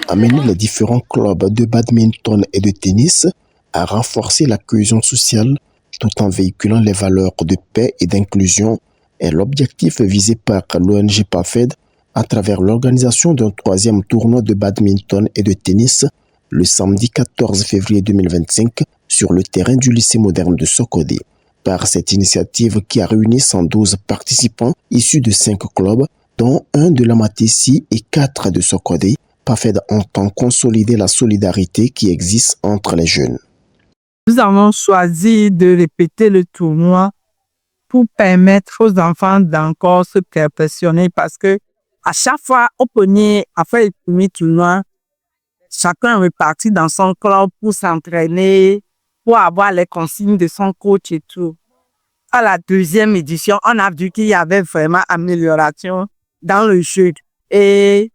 amené les différents clubs de badminton et de tennis à renforcer la cohésion sociale tout en véhiculant les valeurs de paix et d'inclusion est l'objectif visé par l'ONG PAFED à travers l'organisation d'un 3e tournoi de badminton et de tennis le samedi 14 février 2025 sur le terrain du lycée moderne de Sokodé. Par cette initiative qui a réuni 112 participants issus de 5 clubs, dont un de la Matessi et 4 de Sokodé, PAFED entend consolider la solidarité qui existe entre les jeunes. Nous avons choisi de répéter le tournoi pour permettre aux enfants d'encore se perfectionner parce que à chaque fois, après le premier tournoi, chacun est reparti dans son club pour s'entraîner, pour avoir les consignes de son coach et tout. À la 2e édition, on a vu qu'il y avait vraiment amélioration dans le jeu. Et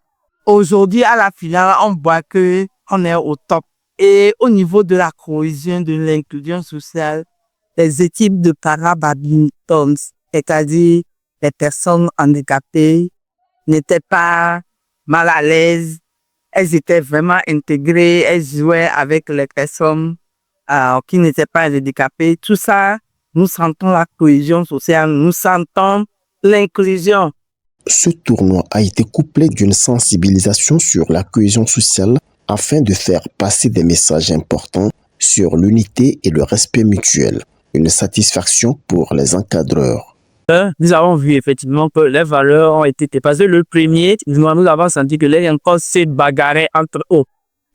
aujourd'hui, à la finale, on voit qu'on est au top. Et au niveau de la cohésion, de l'inclusion sociale, les équipes de para-badminton, c'est-à-dire les personnes handicapées, n'étaient pas mal à l'aise. Elles étaient vraiment intégrées, elles jouaient avec les personnes qui n'étaient pas handicapées. Tout ça, nous sentons la cohésion sociale, nous sentons l'inclusion. Ce tournoi a été couplé d'une sensibilisation sur la cohésion sociale afin de faire passer des messages importants sur l'unité et le respect mutuel. Une satisfaction pour les encadreurs. Nous avons vu effectivement que les valeurs ont été dépassées. Le premier, nous avons senti que les encore se bagarraient entre eux.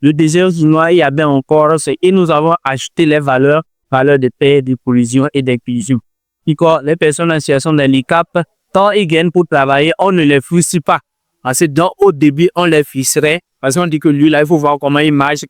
Le deuxième tournoi, il y avait encore, et nous avons ajouté les valeurs de paix, de cohésion et d'inclusion. Les personnes en situation de handicap, quand ils viennent pour travailler, on ne les frustre pas. Parce que au début, on les frustrait. Parce qu'on dit que lui, là, il faut voir comment il marche,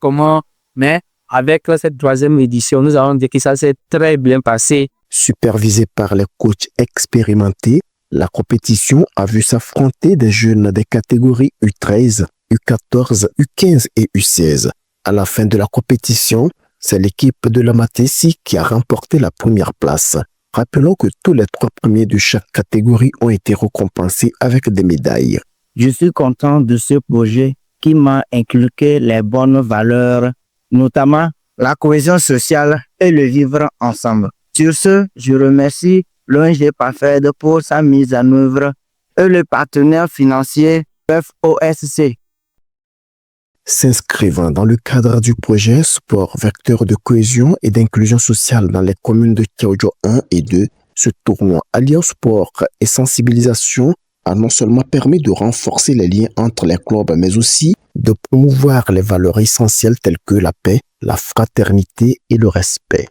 Mais avec cette 3e édition, nous avons dit que ça s'est très bien passé. Supervisé par les coachs expérimentés, la compétition a vu s'affronter des jeunes des catégories U13, U14, U15 et U16. À la fin de la compétition, c'est l'équipe de la Matessi qui a remporté la première place. Rappelons que tous les 3 premiers de chaque catégorie ont été récompensés avec des médailles. Je suis content de ce projet qui m'a inculqué les bonnes valeurs, notamment la cohésion sociale et le vivre ensemble. Sur ce, je remercie l'ONG PAFED pour sa mise en œuvre et le partenaire financier FOSC. S'inscrivant dans le cadre du projet Sport Vecteur de cohésion et d'inclusion sociale dans les communes de Kiaodio 1 et 2, ce tournoi alliant sport et sensibilisation a non seulement permis de renforcer les liens entre les clubs, mais aussi de promouvoir les valeurs essentielles telles que la paix, la fraternité et le respect.